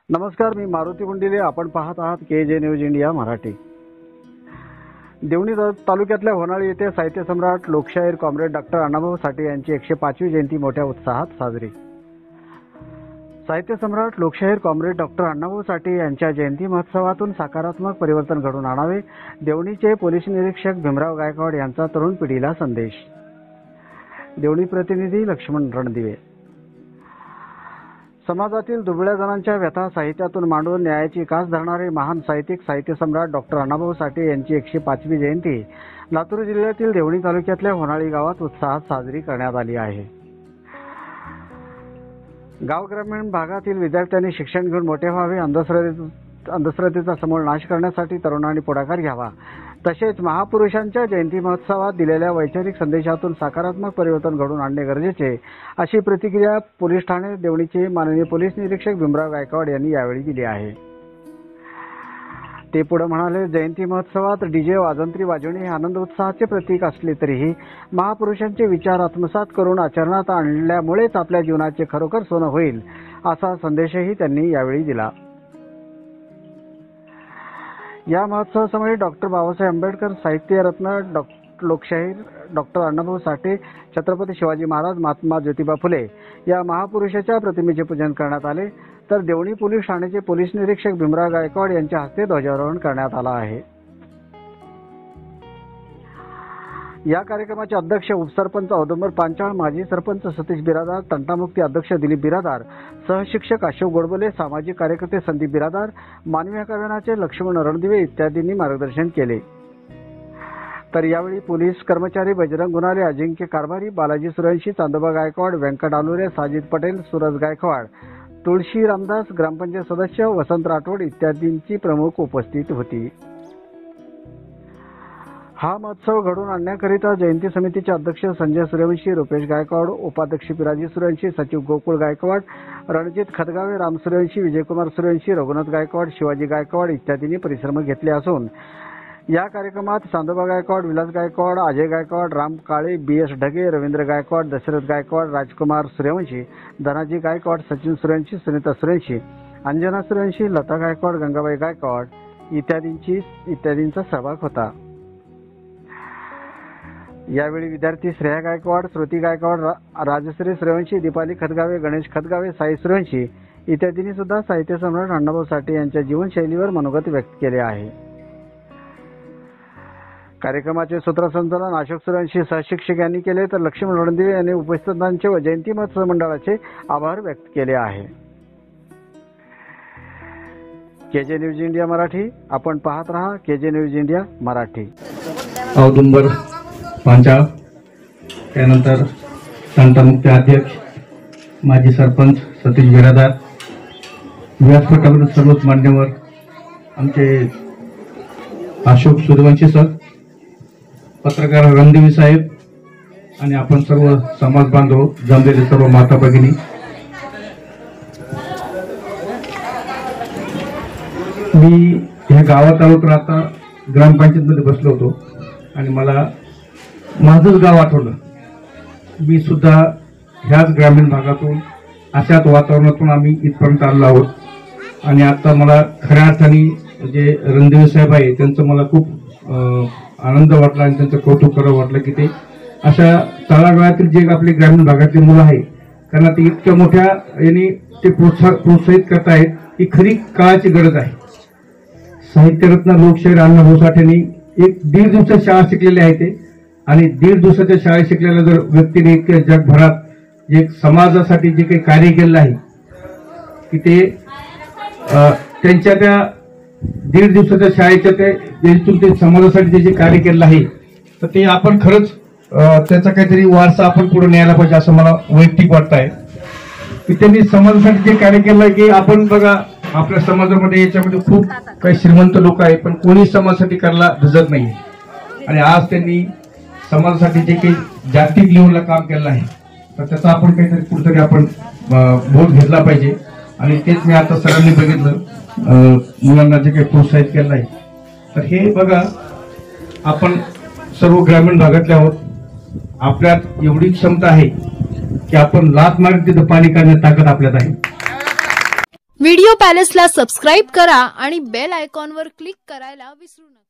नमस्कार, मी मारुती गुंडिले. आपण पाहत आहात KJ news India Marathi. Deoni तालुक्यातल्या होनाळी येथे साहित्य सम्राट लोकशाहीर कॉम्रेड डॉक्टर अण्णाभाऊ साठे यांची 105वी जयंती मोठ्या उत्साहात साजरी. साहित्य सम्राट लोकशाहीर कॉम्रेड डॉक्टर अण्णाभाऊ साठे यांच्या जयंती महोत्सवातून सकारात्मक परिवर्तन घडवून आणावे, देवणीचे पोलीस निरीक्षक भीमराव गायकवाड यांचा तरुण पिढीला संदेश. देवणी प्रतिनिधी लक्ष्मण रणदिवे. समाजातील दुबळ्या जणांच्या व्यथा साहित्यातून मांडून न्यायाची कास धरणारे महान साहित्यिक साहित्य सम्राट डॉक्टर अण्णाभाऊ साठे यांची 105वी जयंती लातूर जिल्ह्यातील देवणी तालुक्यातल्या होनाळी गावात उत्साहात साजरी करण्यात आली आहे. गाव ग्रामीण भागातील विद्यार्थ्यांनी शिक्षण घेऊन मोठे व्हावे, अंधश्रद्धेचा समूळ नाश करण्यासाठी तरुणांनी पुढाकार घ्यावा, तसेच महापुरुषांच्या जयंती महोत्सवात दिलेल्या वैचारिक संदेशातून सकारात्मक परिवर्तन घडवून आणणे गरजेचे, अशी प्रतिक्रिया पोलीस ठाणे देवणीचे माननीय पोलीस निरीक्षक भीमराव गायकवाड यांनी यावेळी दिली आहे. ते पुढे म्हणाले, जयंती महोत्सवात डीजे वाजंत्री वाजवणे हे आनंद उत्साहाचे प्रतीक असले तरीही महापुरुषांचे विचार आत्मसात करून आचरणात आणल्यामुळेच आपल्या जीवनाचे खरोखर सोनं होईल, असा संदेशही त्यांनी यावेळी दिला. या महोत्सवासमयी डॉक्टर बाबासाहेब आंबेडकर, साहित्यरत्न लोकशाहीर डॉक्टर अण्णाभाऊ साठे, छत्रपती शिवाजी महाराज, महात्मा ज्योतिबा फुले या महापुरुषाच्या प्रतिमेचे पूजन करण्यात आले. तर देवणी पोलीस ठाण्याचे पोलीस निरीक्षक भीमराव गायकवाड यांच्या हस्ते ध्वजारोहण करण्यात आला आहे. या कार्यक्रमाचे अध्यक्ष उपसरपंच औदुंबर पांचाळ, माजी सरपंच सतीश बिरादार, तंटामुक्ती अध्यक्ष दिलीप बिरादार, सहशिक्षक अशोक गोडबोले, सामाजिक कार्यकर्ते संदीप बिरादार, मानवी हक्क लक्ष्मण रणदिवे इत्यादींनी मार्गदर्शन केले. तर यावेळी पोलीस कर्मचारी बजरंग गुणाले, अजिंक्य कारभारी, बालाजी सूर्यवंशी, चांदोबा गायकवाड, व्यंकट आलुरे, साजिद पटेल, सूरज गायकवाड, तुळशी रामदास, ग्रामपंचायत सदस्य वसंत राठोड इत्यादींची प्रमुख उपस्थित होती. हा महोत्सव घडवून आणण्याकरिता जयंती समितीचे अध्यक्ष संजय सूर्यवंशी, रुपेश गायकवाड, उपाध्यक्ष पिराजी सूर्यवंशी, सचिव गोकुळ गायकवाड, रणजित खतगावे, राम सूर्यवंशी, विजयकुमार सूर्यवंशी, रघुनाथ गायकवाड, शिवाजी गायकवाड इत्यादींनी परिश्रम घेतले असून या कार्यक्रमात चांदोबा गायकवाड, विलास गायकवाड, अजय गायकवाड, राम काळे, BS ढगे, रवींद्र गायकवाड, दशरथ गायकवाड, राजकुमार सूर्यवंशी, धनाजी गायकवाड, सचिन सूर्यवंशी, सुनीता सूर्यवंशी, अंजना सूर्यवंशी, लता गायकवाड, गंगाबाई गायकवाड इत्यादींचा सहभाग होता. यावेळी विद्यार्थी श्रेया गायकवाड, श्रुती गायकवाड, राजश्री सूर्यवंशी, दीपाली खतगावे, गणेश खतगावे, साई सूर्यवंशी इत्यादींनी सुद्धा साहित्य सम्राट अण्णाभाऊ साठे यांच्या जीवनशैलीवर मनोगत व्यक्त केले आहे. कार्यक्रमाचे सूत्रसंचालन अशोक सूर्यवंशी सहशिक्षक यांनी केले, तर लक्ष्मण रणदिवे यांनी उपस्थितांचे व जयंती महोत्सव मंडळाचे आभार व्यक्त केले आहे. KJ news India Marathi. आपण पाहत रहा KJ न्यूज इंडिया मराठी. औदुंबर पांचाळ, त्यानंतर तंटामुक्ती अध्यक्ष माजी सरपंच सतीश बिरादार, व्यासपीठावरील सर्वच मान्यवर, आमचे अशोक सूर्यवंशी सर, पत्रकार रणदिवे साहेब आणि आपण सर्व समाज बांधव, जमलेले सर्व माता भगिनी, मी ह्या गावात आलो तर आता ग्रामपंचायतमध्ये बसलो होतो आणि मला माझंच गाव आठवलं. मी सुद्धा ह्याच ग्रामीण भागातून अशाच वातावरणातून आम्ही इथपर्यंत आलो आहोत. आणि आता मला खऱ्या अर्थाने जे रणदिवे साहेब आहे त्यांचं मला खूप आनंद वाटला आणि त्यांचं कौतुक करावं वाटलं की ते अशा तळागाळातील जे आपले ग्रामीण भागातली मुलं आहे, कारण ते इतक्या मोठ्या यांनी ते प्रोत्साहित करतायत ही खरी काळाची गरज आहे. साहित्यरत्न लोकशाहीर अण्णाभाऊ साठेंनी 1.5 दिवसात शाळा शिकलेली आहे ते, आणि 1.5 दिवसाच्या शाळेत शिकलेल्या जर व्यक्तीने इतक्या जगभरात जे समाजासाठी जे काही कार्य केलं आहे की ते त्यांच्या त्या 1.5 दिवसाच्या शाळेच्या ते समाजासाठी जे कार्य केलं आहे, तर ते आपण खरंच त्याचा काहीतरी वारसा आपण पुढे न्यायला पाहिजे असं मला वैयक्तिक वाटत आहे. की त्यांनी समाजासाठी जे कार्य केलं की आपण बघा आपल्या समाजामध्ये याच्यामध्ये खूप काही श्रीमंत लोक आहेत, पण कोणी समाजासाठी करायला धजत नाही. आणि आज त्यांनी समाजासाठी जे काही जागतिक लेवलला काम केलं आहे, तर त्याचा आपण काहीतरी कुठेतरी आपण बोध घेतला पाहिजे. आणि तेच मी आता सरांनी बघितलं मुलांना जे काही प्रोत्साहित केलं आहे, तर हे बघा आपण सर्व ग्रामीण भागातले आहोत, आपल्यात एवढी क्षमता आहे की आपण लात मारून तिथं पाणी काढण्याची ताकद आपल्यात आहे. व्हिडिओ पॅलेसला सबस्क्राईब करा आणि बेल आयकॉनवर क्लिक करायला विसरू नका.